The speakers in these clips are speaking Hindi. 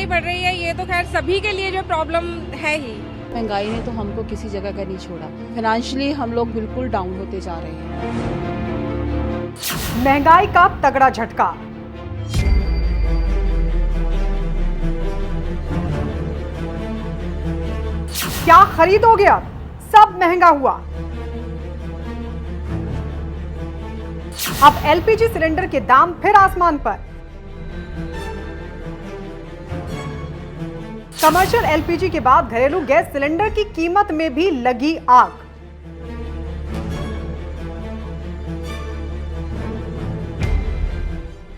बढ़ रही है ये तो खैर सभी के लिए जो प्रॉब्लम है ही। महंगाई ने तो हमको किसी जगह का नहीं छोड़ा। फाइनेंशियली हम लोग बिल्कुल डाउन होते जा रहे हैं। महंगाई का तगड़ा झटका। क्या खरीदोगे अब? सब महंगा हुआ। अब एलपीजी सिलेंडर के दाम फिर आसमान पर। कमर्शियल एलपीजी के बाद घरेलू गैस सिलेंडर की कीमत में भी लगी आग।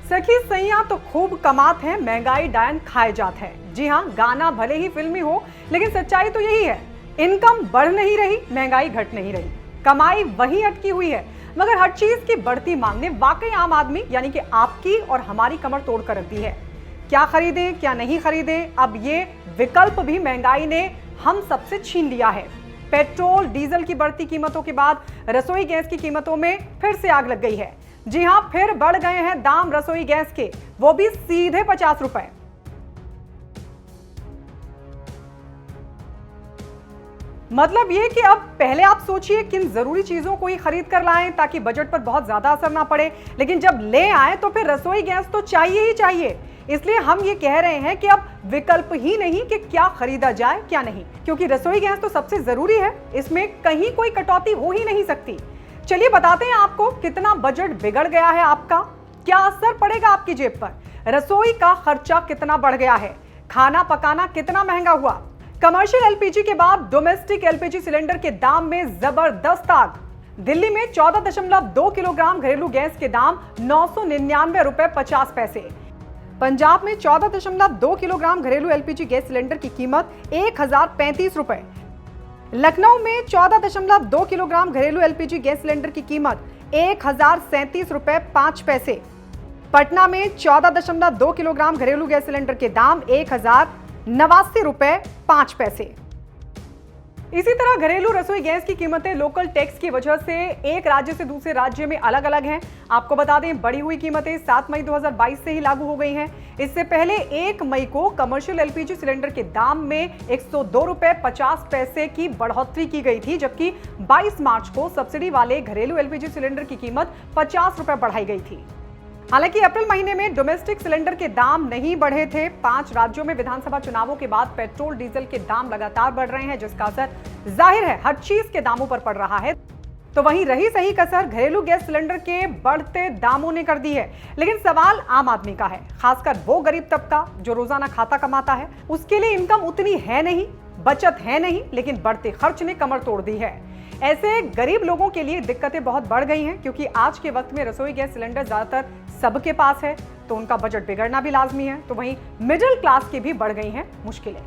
सखी सैया तो खूब कमात है, महंगाई डायन खाए जात है। जी हां, गाना भले ही फिल्मी हो लेकिन सच्चाई तो यही है। इनकम बढ़ नहीं रही, महंगाई घट नहीं रही, कमाई वहीं अटकी हुई है। मगर हर चीज की बढ़ती मांग ने वाकई आम आदमी यानी कि आपकी और हमारी कमर तोड़ कर रख दी है। क्या खरीदें क्या नहीं खरीदें, अब ये विकल्प भी महंगाई ने हम सबसे छीन लिया है। पेट्रोल डीजल की बढ़ती कीमतों के बाद रसोई गैस की कीमतों में फिर से आग लग गई है। जी हां, फिर बढ़ गए हैं दाम रसोई गैस के, वो भी सीधे 50 रुपए। मतलब ये कि अब पहले आप सोचिए किन जरूरी चीजों को ही खरीद कर लाएं ताकि बजट पर बहुत ज्यादा असर ना पड़े, लेकिन जब ले आए तो फिर रसोई गैस तो चाहिए ही चाहिए। इसलिए हम ये कह रहे हैं कि अब विकल्प ही नहीं कि क्या खरीदा जाए क्या नहीं, क्योंकि रसोई गैस तो सबसे जरूरी है, इसमें कहीं कोई कटौती हो ही नहीं सकती। चलिए बताते हैं आपको कितना बजट बिगड़ गया है आपका, क्या असर पड़ेगा आपकी जेब पर, रसोई का खर्चा कितना बढ़ गया है, खाना पकाना कितना महंगा हुआ। कमर्शियल एलपीजी के बाद डोमेस्टिक एलपीजी सिलेंडर के दाम में जबरदस्त आग। दिल्ली में 14.2 किलोग्राम घरेलू गैस के दाम 999 रुपए 50 पैसे। पंजाब में 14.2 किलोग्राम घरेलू एलपीजी गैस सिलेंडर की कीमत 1035 रुपए। लखनऊ में 14.2 किलोग्राम घरेलू एलपीजी गैस सिलेंडर की कीमत 1037 रुपए 5 पैसे। पटना में 14.2 किलोग्राम घरेलू गैस सिलेंडर के दाम 1089 रुपए 5 पैसे। इसी तरह घरेलू रसोई गैस की कीमतें लोकल टैक्स की वजह से एक राज्य से दूसरे राज्य में अलग अलग हैं। आपको बता दें, बढ़ी हुई कीमतें 7 मई 2022 से ही लागू हो गई हैं। इससे पहले 1 मई को कमर्शियल एलपीजी सिलेंडर के दाम में 102 रुपए 50 पैसे की बढ़ोतरी की गई थी, जबकि 22 मार्च को सब्सिडी वाले घरेलू एलपीजी सिलेंडर की कीमत 50 रुपए बढ़ाई गई थी। हालांकि अप्रैल महीने में डोमेस्टिक सिलेंडर के दाम नहीं बढ़े थे। 5 राज्यों में विधानसभा चुनावों के बाद पेट्रोल डीजल के दाम लगातार बढ़ रहे हैं, जिसका असर जाहिर है हर चीज के दामों पर पड़ रहा है। तो वहीं रही सही कसर घरेलू गैस सिलेंडर के बढ़ते दामों ने कर दी है। लेकिन सवाल आम आदमी का है, खासकर वो गरीब तबका जो रोजाना खाता कमाता है। उसके लिए इनकम उतनी है नहीं, बचत है नहीं, लेकिन बढ़ते खर्च ने कमर तोड़ दी है। ऐसे गरीब लोगों के लिए दिक्कतें बहुत बढ़ गई हैं, क्योंकि आज के वक्त में रसोई गैस सिलेंडर ज्यादातर सबके पास है, तो उनका बजट बिगड़ना भी लाजमी है। तो वहीं मिडिल क्लास की भी बढ़ गई हैं मुश्किलें।